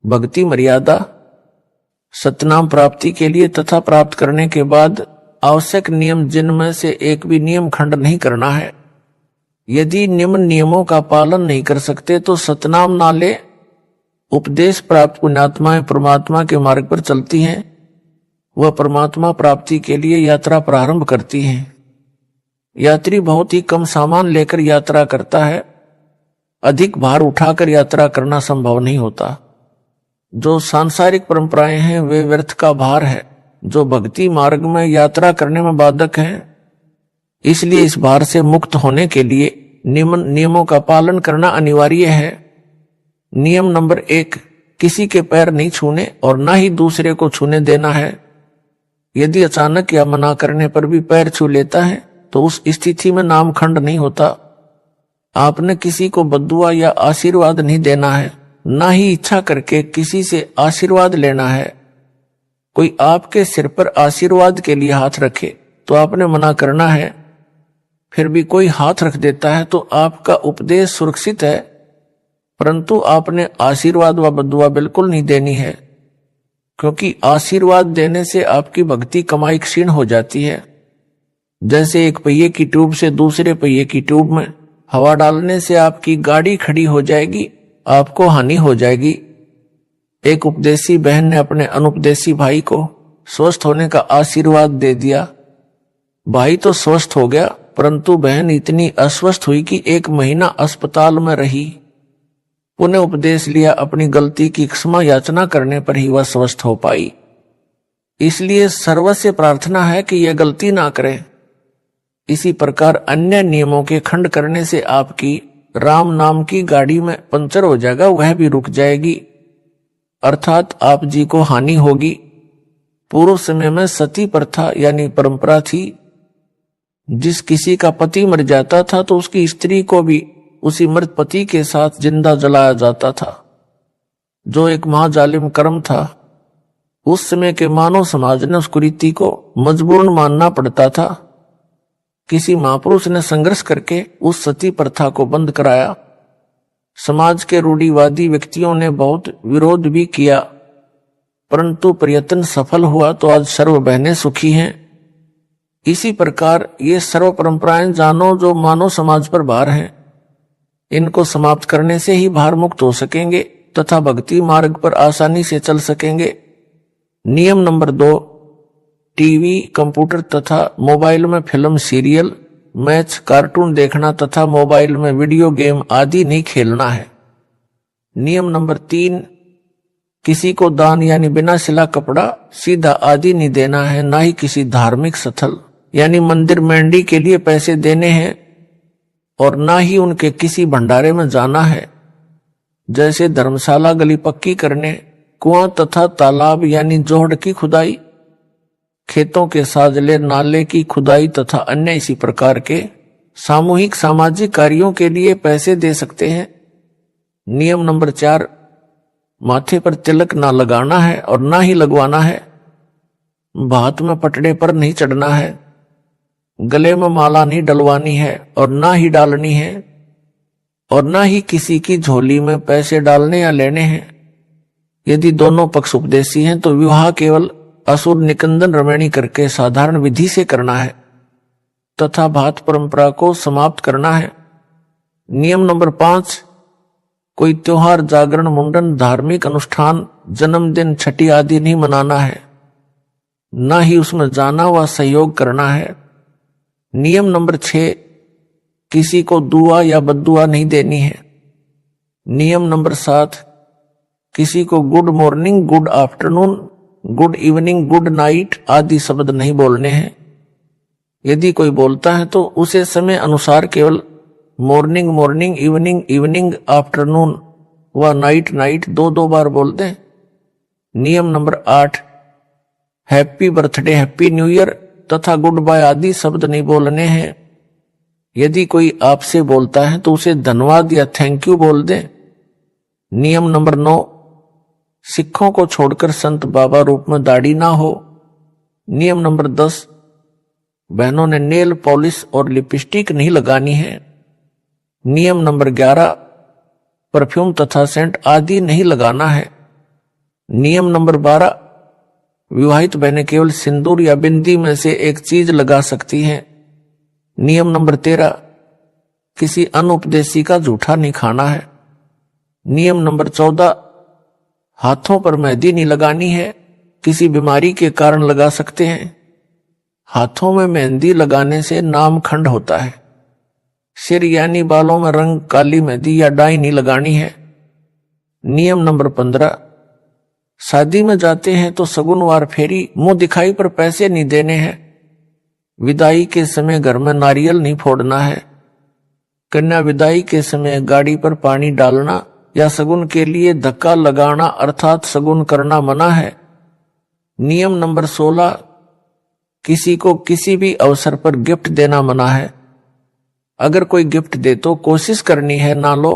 भक्ति मर्यादा सतनाम प्राप्ति के लिए तथा प्राप्त करने के बाद आवश्यक नियम जिनमें से एक भी नियम खंड नहीं करना है। यदि निम्न नियमों का पालन नहीं कर सकते तो सतनाम ना ले। उपदेश प्राप्त पुण्यात्माएं परमात्मा के मार्ग पर चलती हैं, वह परमात्मा प्राप्ति के लिए यात्रा प्रारंभ करती हैं। यात्री बहुत ही कम सामान लेकर यात्रा करता है, अधिक भार उठाकर यात्रा करना संभव नहीं होता। जो सांसारिक परंपराएं हैं वे व्यर्थ का भार है, जो भक्ति मार्ग में यात्रा करने में बाधक है। इसलिए इस भार से मुक्त होने के लिए निम्न नियमों का पालन करना अनिवार्य है। नियम नंबर 1, किसी के पैर नहीं छूने और ना ही दूसरे को छूने देना है। यदि अचानक या मना करने पर भी पैर छू लेता है तो उस स्थिति में नामखंड नहीं होता। आपने किसी को बद्दुआ या आशीर्वाद नहीं देना है, ना ही इच्छा करके किसी से आशीर्वाद लेना है। कोई आपके सिर पर आशीर्वाद के लिए हाथ रखे तो आपने मना करना है, फिर भी कोई हाथ रख देता है तो आपका उपदेश सुरक्षित है, परंतु आपने आशीर्वाद व बद्दुआ बिल्कुल नहीं देनी है, क्योंकि आशीर्वाद देने से आपकी भक्ति कमाई क्षीण हो जाती है। जैसे एक पहिए की ट्यूब से दूसरे पहिए की ट्यूब में हवा डालने से आपकी गाड़ी खड़ी हो जाएगी, आपको हानि हो जाएगी। एक उपदेशी बहन ने अपने अनुपदेशी भाई को स्वस्थ होने का आशीर्वाद दे दिया। भाई तो स्वस्थ हो गया, परंतु बहन इतनी अस्वस्थ हुई कि 1 महीना अस्पताल में रही। पुनः उपदेश लिया, अपनी गलती की क्षमा याचना करने पर ही वह स्वस्थ हो पाई। इसलिए सर्वस्य प्रार्थना है कि यह गलती ना करें। इसी प्रकार अन्य नियमों के खंड करने से आपकी राम नाम की गाड़ी में पंचर हो जाएगा, वह भी रुक जाएगी, अर्थात आप जी को हानि होगी। पूर्व समय में सती प्रथा यानी परंपरा थी, जिस किसी का पति मर जाता था तो उसकी स्त्री को भी उसी मृत पति के साथ जिंदा जलाया जाता था, जो एक महाजालिम कर्म था। उस समय के मानव समाज ने उस कुरीति को मजबूरन मानना पड़ता था। किसी महापुरुष ने संघर्ष करके उस सती प्रथा को बंद कराया। समाज के रूढ़िवादी व्यक्तियों ने बहुत विरोध भी किया, परंतु प्रयत्न सफल हुआ तो आज सर्व बहनें सुखी हैं। इसी प्रकार ये सर्व परंपराएं जानो जो मानव समाज पर भार हैं, इनको समाप्त करने से ही भार मुक्त हो सकेंगे तथा भक्ति मार्ग पर आसानी से चल सकेंगे। नियम नंबर 2, टीवी, कंप्यूटर तथा मोबाइल में फिल्म, सीरियल, मैच, कार्टून देखना तथा मोबाइल में वीडियो गेम आदि नहीं खेलना है। नियम नंबर 3, किसी को दान यानी बिना सिला कपड़ा, सीधा आदि नहीं देना है, ना ही किसी धार्मिक स्थल यानी मंदिर मंडी के लिए पैसे देने हैं, और ना ही उनके किसी भंडारे में जाना है। जैसे धर्मशाला गली पक्की करने, कुआं तथा तालाब यानी जोहड़ की खुदाई, खेतों के साजले, नाले की खुदाई तथा अन्य इसी प्रकार के सामूहिक सामाजिक कार्यों के लिए पैसे दे सकते हैं। नियम नंबर 4, माथे पर तिलक ना लगाना है और ना ही लगवाना है। भात में पटड़े पर नहीं चढ़ना है। गले में माला नहीं डलवानी है और ना ही डालनी है, और ना ही किसी की झोली में पैसे डालने या लेने हैं। यदि दोनों पक्ष उपदेशी हैं तो विवाह केवल असुर निकंदन रमणी करके साधारण विधि से करना है तथा भात परंपरा को समाप्त करना है। नियम नंबर 5, कोई त्योहार, जागरण, मुंडन, धार्मिक अनुष्ठान, जन्मदिन, छठी आदि नहीं मनाना है, ना ही उसमें जाना व सहयोग करना है। नियम नंबर 6, किसी को दुआ या बद्दुआ नहीं देनी है। नियम नंबर 7, किसी को good morning, good afternoon, good evening, good night आदि शब्द नहीं बोलने हैं। यदि कोई बोलता है तो उसे समय अनुसार केवल morning morning, evening evening, afternoon व नाइट नाइट 2-2 बार बोल दें। नियम number 8, happy birthday, happy new year तथा गुड बाय आदि शब्द नहीं बोलने हैं। यदि कोई आपसे बोलता है तो उसे धन्यवाद या थैंक यू बोल दें। नियम नंबर 9, सिखों को छोड़कर संत बाबा रूप में दाढ़ी ना हो। नियम नंबर 10, बहनों ने नेल पॉलिश और लिपस्टिक नहीं लगानी है। नियम नंबर 11, परफ्यूम तथा सेंट आदि नहीं लगाना है। नियम नंबर 12, विवाहित बहनें केवल सिंदूर या बिंदी में से एक चीज लगा सकती हैं। नियम नंबर 13, किसी अनुपदेशी का जूठा नहीं खाना है। नियम नंबर 14, हाथों पर मेहंदी नहीं लगानी है, किसी बीमारी के कारण लगा सकते हैं। हाथों में मेहंदी लगाने से नामखंड होता है। सिर यानी बालों में रंग काली मेहंदी या डाई नहीं लगानी है। नियम नंबर 15, शादी में जाते हैं तो सगुनवार फेरी मुंह दिखाई पर पैसे नहीं देने हैं। विदाई के समय घर में नारियल नहीं फोड़ना है। कन्या विदाई के समय गाड़ी पर पानी डालना या सगुन के लिए धक्का लगाना अर्थात सगुन करना मना है। नियम नंबर 16, किसी को किसी भी अवसर पर गिफ्ट देना मना है। अगर कोई गिफ्ट दे तो कोशिश करनी है ना लो।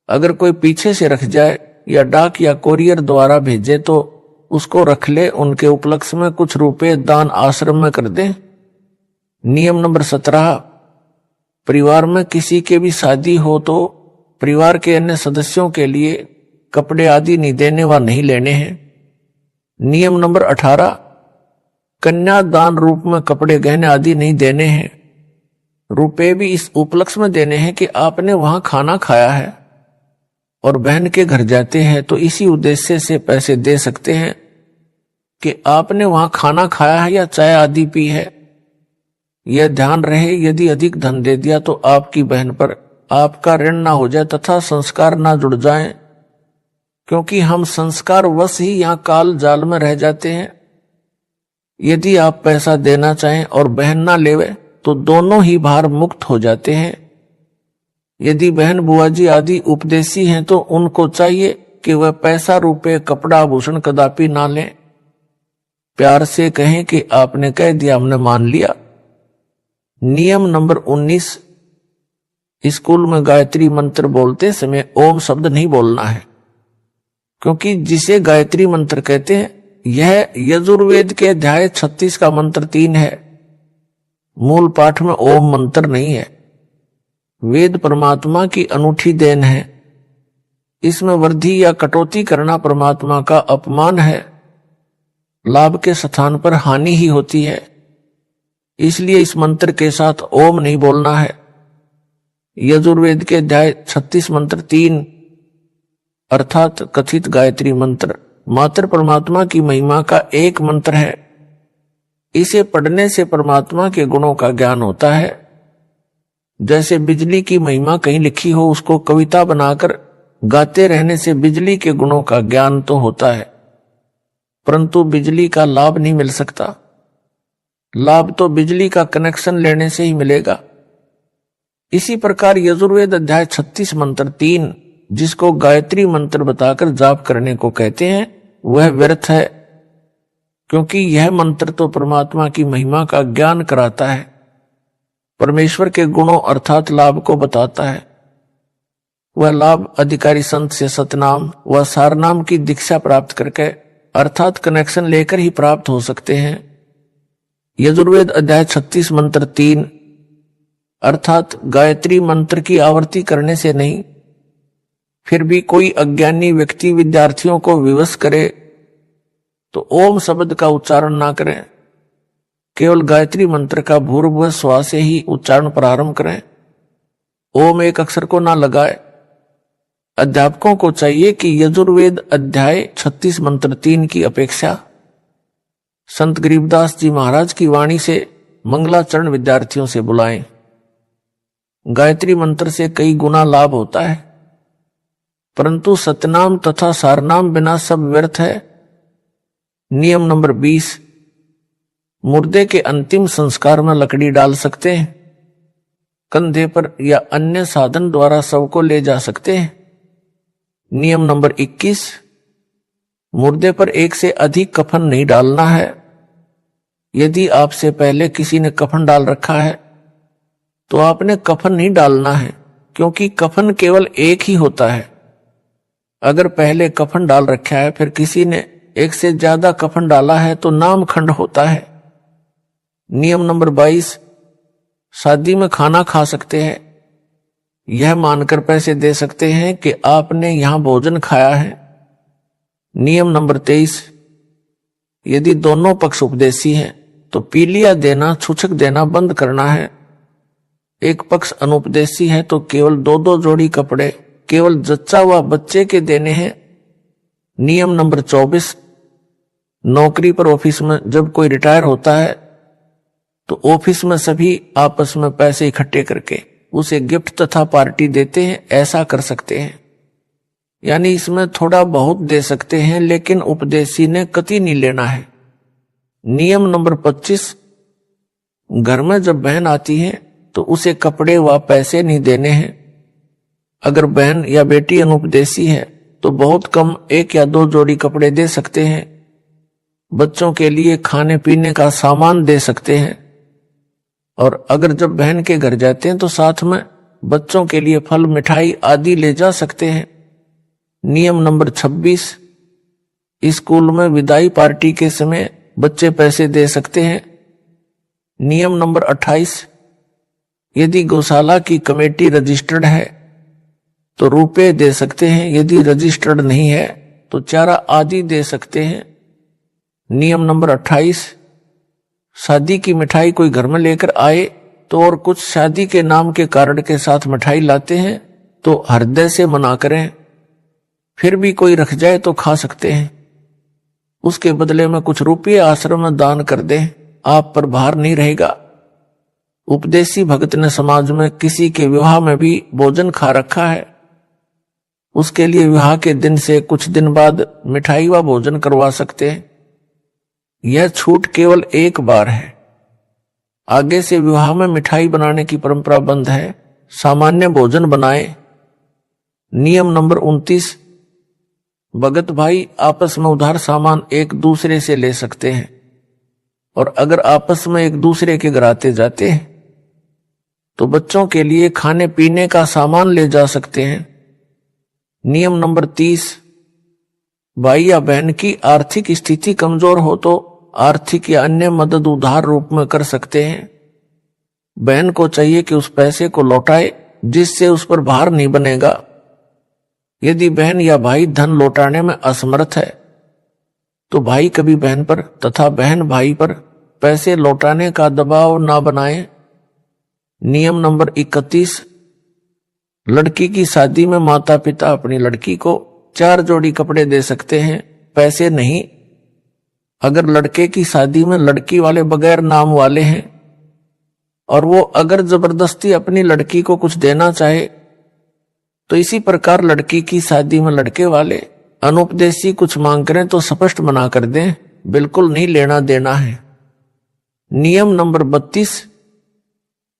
अगर कोई पीछे से रख जाए या डाक या कोरियर द्वारा भेजे तो उसको रख ले, उनके उपलक्ष्य में कुछ रुपए दान आश्रम में कर दें। नियम नंबर 17, परिवार में किसी के भी शादी हो तो परिवार के अन्य सदस्यों के लिए कपड़े आदि नहीं देने व नहीं लेने हैं। नियम नंबर 18, कन्या दान रूप में कपड़े गहने आदि नहीं देने हैं। रुपए भी इस उपलक्ष्य में देने हैं कि आपने वहां खाना खाया है और बहन के घर जाते हैं तो इसी उद्देश्य से पैसे दे सकते हैं कि आपने वहां खाना खाया है या चाय आदि पी है। यह ध्यान रहे, यदि अधिक धन दे दिया तो आपकी बहन पर आपका ऋण ना हो जाए तथा संस्कार ना जुड़ जाएं, क्योंकि हम संस्कार वश ही यहाँ काल जाल में रह जाते हैं। यदि आप पैसा देना चाहें और बहन ना लेवे तो दोनों ही भार मुक्त हो जाते हैं। यदि बहन बुआ जी आदि उपदेशी हैं तो उनको चाहिए कि वह पैसा रुपए कपड़ा आभूषण कदापि ना लें। प्यार से कहें कि आपने कह दिया, हमने मान लिया। नियम नंबर 19, स्कूल में गायत्री मंत्र बोलते समय ओम शब्द नहीं बोलना है, क्योंकि जिसे गायत्री मंत्र कहते हैं यह यजुर्वेद के अध्याय 36 का मंत्र 3 है। मूल पाठ में ओम मंत्र नहीं है। वेद परमात्मा की अनूठी देन है। इसमें वृद्धि या कटौती करना परमात्मा का अपमान है। लाभ के स्थान पर हानि ही होती है। इसलिए इस मंत्र के साथ ओम नहीं बोलना है। यजुर्वेद के अध्याय 36 मंत्र 3 अर्थात कथित गायत्री मंत्र मात्र परमात्मा की महिमा का एक मंत्र है। इसे पढ़ने से परमात्मा के गुणों का ज्ञान होता है। जैसे बिजली की महिमा कहीं लिखी हो, उसको कविता बनाकर गाते रहने से बिजली के गुणों का ज्ञान तो होता है, परंतु बिजली का लाभ नहीं मिल सकता। लाभ तो बिजली का कनेक्शन लेने से ही मिलेगा। इसी प्रकार यजुर्वेद अध्याय 36 मंत्र 3 जिसको गायत्री मंत्र बताकर जाप करने को कहते हैं वह व्यर्थ है, क्योंकि यह मंत्र तो परमात्मा की महिमा का ज्ञान कराता है, परमेश्वर के गुणों अर्थात लाभ को बताता है। वह लाभ अधिकारी संत से सतनाम व सारनाम की दीक्षा प्राप्त करके अर्थात कनेक्शन लेकर ही प्राप्त हो सकते हैं। यजुर्वेद अध्याय 36 मंत्र 3 अर्थात गायत्री मंत्र की आवर्ती करने से नहीं। फिर भी कोई अज्ञानी व्यक्ति विद्यार्थियों को विवश करे तो ओम शब्द का उच्चारण ना करें, केवल गायत्री मंत्र का भूर्भुव स्वा से ही उच्चारण प्रारंभ करें। ओम एक अक्षर को ना लगाए। अध्यापकों को चाहिए कि यजुर्वेद अध्याय 36 मंत्र 3 की अपेक्षा संत गरीबदास जी महाराज की वाणी से मंगलाचरण विद्यार्थियों से बुलाएं। गायत्री मंत्र से कई गुना लाभ होता है, परंतु सतनाम तथा सारनाम बिना सब व्यर्थ है। नियम नंबर 20, मुर्दे के अंतिम संस्कार में लकड़ी डाल सकते हैं, कंधे पर या अन्य साधन द्वारा शव को ले जा सकते हैं। नियम नंबर 21, मुर्दे पर एक से अधिक कफन नहीं डालना है। यदि आपसे पहले किसी ने कफन डाल रखा है तो आपने कफन नहीं डालना है, क्योंकि कफन केवल एक ही होता है। अगर पहले कफन डाल रखा है फिर किसी ने एक से ज्यादा कफन डाला है तो नाम खंड होता है। नियम नंबर 22, शादी में खाना खा सकते हैं, यह मानकर पैसे दे सकते हैं कि आपने यहां भोजन खाया है। नियम नंबर 23, यदि दोनों पक्ष उपदेशी हैं तो पीलिया देना, छूछक देना बंद करना है। एक पक्ष अनुपदेशी है तो केवल 2-2 जोड़ी कपड़े केवल जच्चा व बच्चे के देने हैं। नियम नंबर 24, नौकरी पर ऑफिस में जब कोई रिटायर होता है तो ऑफिस में सभी आपस में पैसे इकट्ठे करके उसे गिफ्ट तथा पार्टी देते हैं। ऐसा कर सकते हैं, यानी इसमें थोड़ा बहुत दे सकते हैं, लेकिन उपदेशी ने कतई नहीं लेना है। नियम नंबर 25, घर में जब बहन आती है तो उसे कपड़े व पैसे नहीं देने हैं। अगर बहन या बेटी अनुपदेशी है तो बहुत कम 1 या 2 जोड़ी कपड़े दे सकते हैं। बच्चों के लिए खाने पीने का सामान दे सकते हैं, और अगर जब बहन के घर जाते हैं तो साथ में बच्चों के लिए फल, मिठाई आदि ले जा सकते हैं। नियम नंबर 26, स्कूल में विदाई पार्टी के समय बच्चे पैसे दे सकते हैं। नियम नंबर 28, यदि गौशाला की कमेटी रजिस्टर्ड है तो रुपए दे सकते हैं, यदि रजिस्टर्ड नहीं है तो चारा आदि दे सकते हैं। नियम नंबर 28, शादी की मिठाई कोई घर में लेकर आए तो और कुछ शादी के नाम के कार्ड के साथ मिठाई लाते हैं तो हृदय से मना करें। फिर भी कोई रख जाए तो खा सकते हैं, उसके बदले में कुछ रुपये आश्रम में दान कर दें, आप पर भार नहीं रहेगा। उपदेशी भगत ने समाज में किसी के विवाह में भी भोजन खा रखा है, उसके लिए विवाह के दिन से कुछ दिन बाद मिठाई व भोजन करवा सकते हैं। यह छूट केवल एक बार है, आगे से विवाह में मिठाई बनाने की परंपरा बंद है, सामान्य भोजन बनाए। नियम नंबर 29, भगत भाई आपस में उधार सामान एक दूसरे से ले सकते हैं, और अगर आपस में एक दूसरे के घर आते जाते हैं तो बच्चों के लिए खाने पीने का सामान ले जा सकते हैं। नियम नंबर 30, भाई या बहन की आर्थिक स्थिति कमजोर हो तो आर्थिक या अन्य मदद उधार रूप में कर सकते हैं। बहन को चाहिए कि उस पैसे को लौटाए जिससे उस पर भार नहीं बनेगा। यदि बहन या भाई धन लौटाने में असमर्थ है तो भाई कभी बहन पर तथा बहन भाई पर पैसे लौटाने का दबाव ना बनाए। नियम नंबर 31, लड़की की शादी में माता पिता अपनी लड़की को 4 जोड़ी कपड़े दे सकते हैं, पैसे नहीं। अगर लड़के की शादी में लड़की वाले बगैर नाम वाले हैं और वो अगर जबरदस्ती अपनी लड़की को कुछ देना चाहे तो इसी प्रकार लड़की की शादी में लड़के वाले अनुपदेशी कुछ मांग करें तो स्पष्ट मना कर दें, बिल्कुल नहीं लेना देना है। नियम नंबर 32,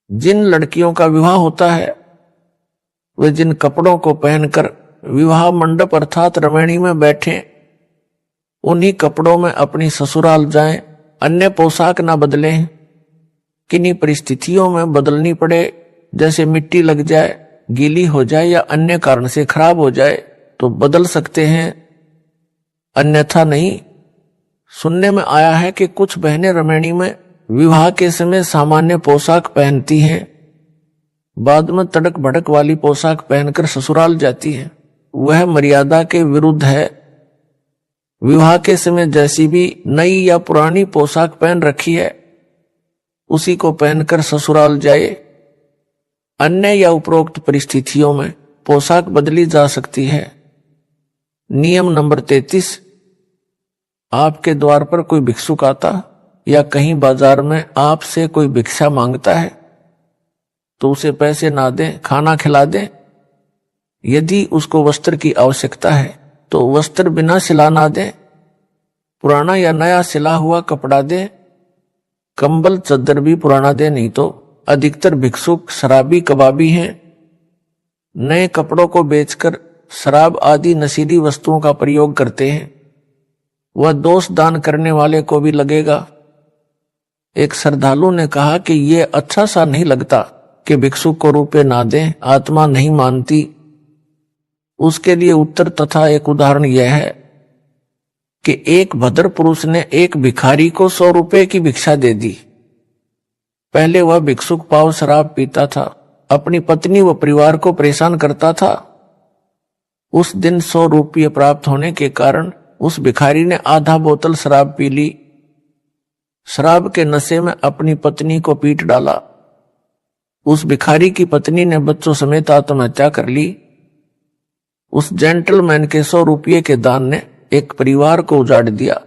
जिन लड़कियों का विवाह होता है वे जिन कपड़ों को पहनकर विवाह मंडप अर्थात रमणी में बैठे उन्हीं कपड़ों में अपनी ससुराल जाएं, अन्य पोशाक ना बदलें। किन्हीं परिस्थितियों में बदलनी पड़े, जैसे मिट्टी लग जाए, गीली हो जाए या अन्य कारण से खराब हो जाए तो बदल सकते हैं, अन्यथा नहीं। सुनने में आया है कि कुछ बहनें रमणी में विवाह के समय सामान्य पोशाक पहनती हैं, बाद में तड़क भड़क वाली पोशाक पहनकर ससुराल जाती हैं। वह मर्यादा के विरुद्ध है। विवाह के समय जैसी भी नई या पुरानी पोशाक पहन रखी है उसी को पहनकर ससुराल जाए। अन्य या उपरोक्त परिस्थितियों में पोशाक बदली जा सकती है। नियम नंबर 33, आपके द्वार पर कोई भिक्षुक आता या कहीं बाजार में आपसे कोई भिक्षा मांगता है तो उसे पैसे ना दें, खाना खिला दें। यदि उसको वस्त्र की आवश्यकता है तो वस्त्र बिना सिला ना दें, पुराना या नया सिला हुआ कपड़ा दे। कंबल चद्दर भी पुराना दे, नहीं तो अधिकतर भिक्षुक शराबी कबाबी हैं। नए कपड़ों को बेचकर शराब आदि नशीली वस्तुओं का प्रयोग करते हैं, वह दोष दान करने वाले को भी लगेगा। एक श्रद्धालु ने कहा कि ये अच्छा सा नहीं लगता कि भिक्षुक को रुपए ना दें, आत्मा नहीं मानती। उसके लिए उत्तर तथा एक उदाहरण यह है कि एक भद्र पुरुष ने एक भिखारी को 100 रुपए की भिक्षा दे दी। पहले वह भिक्षुक पाव शराब पीता था, अपनी पत्नी व परिवार को परेशान करता था। उस दिन 100 रुपये प्राप्त होने के कारण उस भिखारी ने आधा बोतल शराब पी ली। शराब के नशे में अपनी पत्नी को पीट डाला। उस भिखारी की पत्नी ने बच्चों समेत आत्महत्या कर ली। उस जेंटलमैन के 100 रुपये के दान ने एक परिवार को उजाड़ दिया।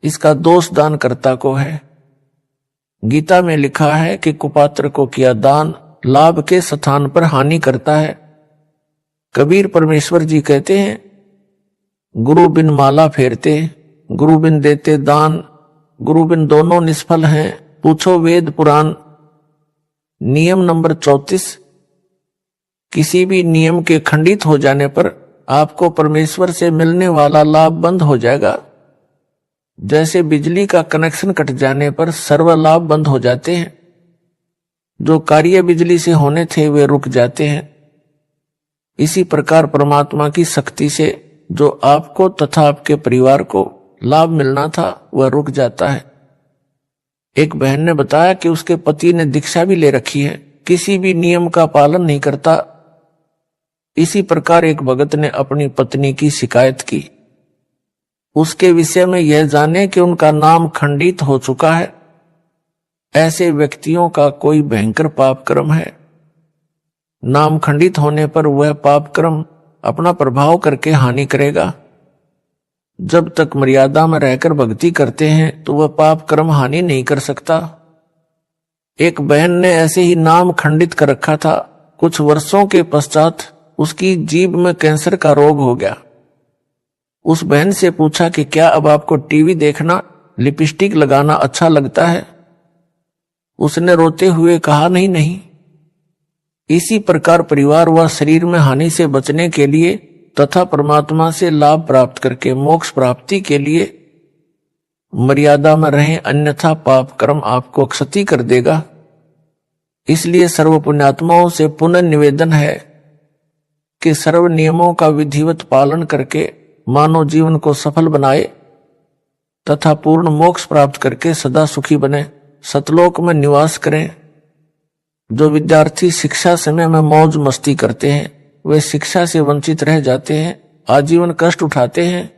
इसका दोष दानकर्ता को है। गीता में लिखा है कि कुपात्र को किया दान लाभ के स्थान पर हानि करता है। कबीर परमेश्वर जी कहते हैं, गुरु बिन माला फेरते, गुरु बिन देते दान, गुरु बिन दोनों निष्फल हैं, पूछो वेद पुराण। नियम नंबर 34, किसी भी नियम के खंडित हो जाने पर आपको परमेश्वर से मिलने वाला लाभ बंद हो जाएगा। जैसे बिजली का कनेक्शन कट जाने पर सर्व लाभ बंद हो जाते हैं, जो कार्य बिजली से होने थे वे रुक जाते हैं। इसी प्रकार परमात्मा की शक्ति से जो आपको तथा आपके परिवार को लाभ मिलना था वह रुक जाता है। एक बहन ने बताया कि उसके पति ने दीक्षा भी ले रखी है, किसी भी नियम का पालन नहीं करता। इसी प्रकार एक भगत ने अपनी पत्नी की शिकायत की। उसके विषय में यह जाने कि उनका नाम खंडित हो चुका है। ऐसे व्यक्तियों का कोई भयंकर पाप कर्म है। नाम खंडित होने पर वह पाप कर्म अपना प्रभाव करके हानि करेगा। जब तक मर्यादा में रहकर भक्ति करते हैं तो वह पाप कर्म हानि नहीं कर सकता। एक बहन ने ऐसे ही नाम खंडित कर रखा था। कुछ वर्षों के पश्चात उसकी जीभ में कैंसर का रोग हो गया। उस बहन से पूछा कि क्या अब आपको टीवी देखना, लिपस्टिक लगाना अच्छा लगता है? उसने रोते हुए कहा, नहीं। इसी प्रकार परिवार व शरीर में हानि से बचने के लिए तथा परमात्मा से लाभ प्राप्त करके मोक्ष प्राप्ति के लिए मर्यादा में रहें, अन्यथा पाप कर्म आपको क्षति कर देगा। इसलिए सर्व पुण्यात्माओं से पुनः निवेदन है कि सर्व नियमों का विधिवत पालन करके मानव जीवन को सफल बनाए तथा पूर्ण मोक्ष प्राप्त करके सदा सुखी बने, सतलोक में निवास करें। जो विद्यार्थी शिक्षा समय में मौज मस्ती करते हैं वे शिक्षा से वंचित रह जाते हैं, आजीवन कष्ट उठाते हैं।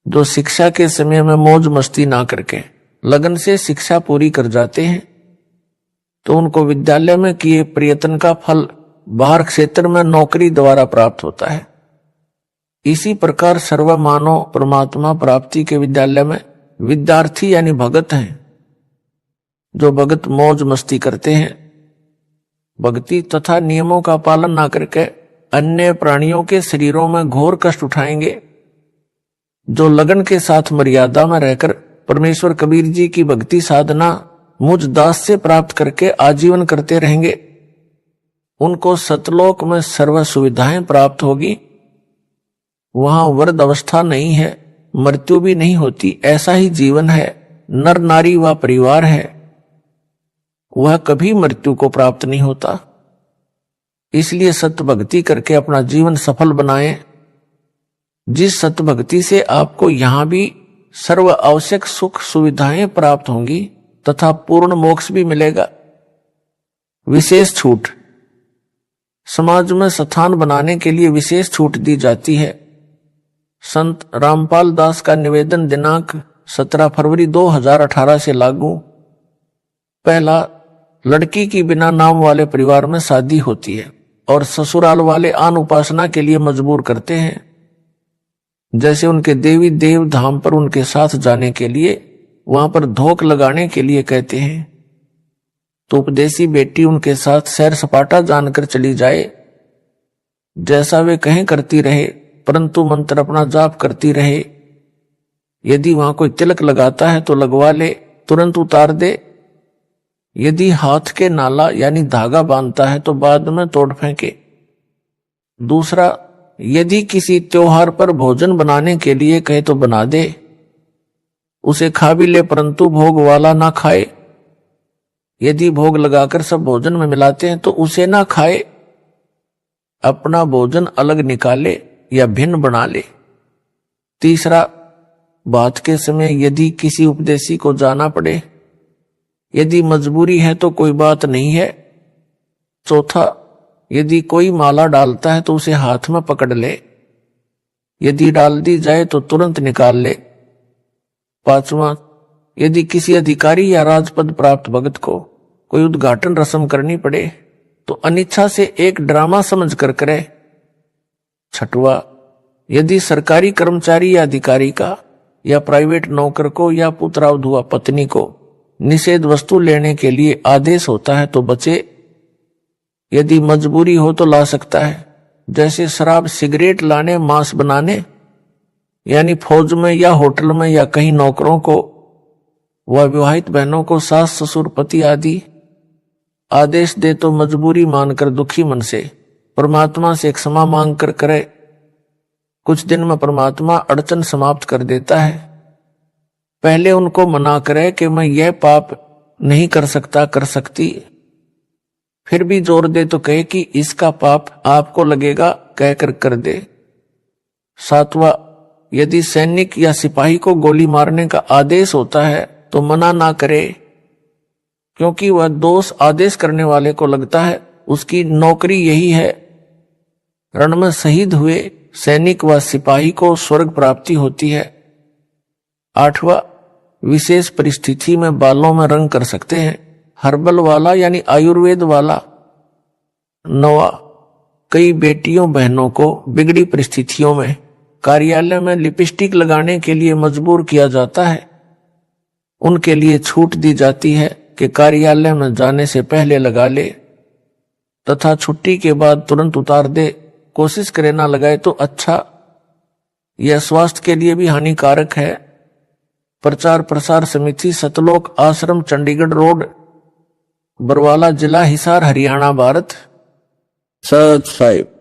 जो शिक्षा के समय में मौज मस्ती ना करके लगन से शिक्षा पूरी कर जाते हैं तो उनको विद्यालय में किए प्रयत्न का फल बाहर क्षेत्र में नौकरी द्वारा प्राप्त होता है। इसी प्रकार सर्व मानव परमात्मा प्राप्ति के विद्यालय में विद्यार्थी यानी भगत हैं। जो भगत मौज मस्ती करते हैं, भक्ति तथा नियमों का पालन ना करके अन्य प्राणियों के शरीरों में घोर कष्ट उठाएंगे। जो लगन के साथ मर्यादा में रहकर परमेश्वर कबीर जी की भक्ति साधना मुझ दास से प्राप्त करके आजीवन करते रहेंगे, उनको सतलोक में सर्व सुविधाएं प्राप्त होगी। वहां वृद्ध अवस्था नहीं है, मृत्यु भी नहीं होती, ऐसा ही जीवन है। नर नारी व परिवार है, वह कभी मृत्यु को प्राप्त नहीं होता। इसलिए सत्य भक्ति करके अपना जीवन सफल बनाएं। जिस सत्य भक्ति से आपको यहां भी सर्व आवश्यक सुख सुविधाएं प्राप्त होंगी तथा पूर्ण मोक्ष भी मिलेगा। विशेष छूट, समाज में स्थान बनाने के लिए विशेष छूट दी जाती है। संत रामपाल दास का निवेदन दिनांक 17 फरवरी 2018 से लागू। पहला, लड़की की बिना नाम वाले परिवार में शादी होती है और ससुराल वाले आन उपासना के लिए मजबूर करते हैं। जैसे उनके देवी देव धाम पर उनके साथ जाने के लिए, वहां पर धोख लगाने के लिए कहते हैं, तो उपदेशी बेटी उनके साथ सैर सपाटा जानकर चली जाए। जैसा वे कहें करती रहे, परंतु मंत्र अपना जाप करती रहे। यदि वहां कोई तिलक लगाता है तो लगवा ले, तुरंत उतार दे। यदि हाथ के नाला यानी धागा बांधता है तो बाद में तोड़ फेंके। दूसरा, यदि किसी त्योहार पर भोजन बनाने के लिए कहे तो बना दे, उसे खा भी ले परंतु भोग वाला ना खाए। यदि भोग लगाकर सब भोजन में मिलाते हैं तो उसे ना खाए, अपना भोजन अलग निकाले या भिन्न बना ले। तीसरा, बात के समय यदि किसी उपदेशी को जाना पड़े, यदि मजबूरी है तो कोई बात नहीं है। चौथा, यदि कोई माला डालता है तो उसे हाथ में पकड़ ले। यदि डाल दी जाए तो तुरंत निकाल ले। 5वां, यदि किसी अधिकारी या राजपद प्राप्त भगत को कोई उद्घाटन रस्म करनी पड़े तो अनिच्छा से एक ड्रामा समझ कर करे। 6वां, यदि सरकारी कर्मचारी या अधिकारी का या प्राइवेट नौकर को या पुत्रावधुआ पत्नी को निषेध वस्तु लेने के लिए आदेश होता है तो बचे। यदि मजबूरी हो तो ला सकता है, जैसे शराब सिगरेट लाने, मांस बनाने, यानी फौज में या होटल में या कहीं नौकरों को व विवाहित बहनों को सास ससुर पति आदि आदेश दे तो मजबूरी मानकर दुखी मन से परमात्मा से क्षमा मांग कर करे। कुछ दिन में परमात्मा अड़चन समाप्त कर देता है। पहले उनको मना करे कि मैं यह पाप नहीं कर सकता, कर सकती, फिर भी जोर दे तो कहे कि इसका पाप आपको लगेगा, कहकर कर दे। 7वां, यदि सैनिक या सिपाही को गोली मारने का आदेश होता है तो मना ना करे, क्योंकि वह दोष आदेश करने वाले को लगता है, उसकी नौकरी यही है। रण में शहीद हुए सैनिक व सिपाही को स्वर्ग प्राप्ति होती है। 8वां, विशेष परिस्थिति में बालों में रंग कर सकते हैं, हर्बल वाला यानी आयुर्वेद वाला। 9वां, कई बेटियों बहनों को बिगड़ी परिस्थितियों में कार्यालय में लिपस्टिक लगाने के लिए मजबूर किया जाता है। उनके लिए छूट दी जाती है कि कार्यालय में जाने से पहले लगा ले तथा छुट्टी के बाद तुरंत उतार दे। कोशिश करे ना लगाए तो अच्छा, यह स्वास्थ्य के लिए भी हानिकारक है। प्रचार प्रसार समिति, सतलोक आश्रम, चंडीगढ़ रोड, बरवाला जिला, हिसार, हरियाणा, भारत। सब्सक्राइब।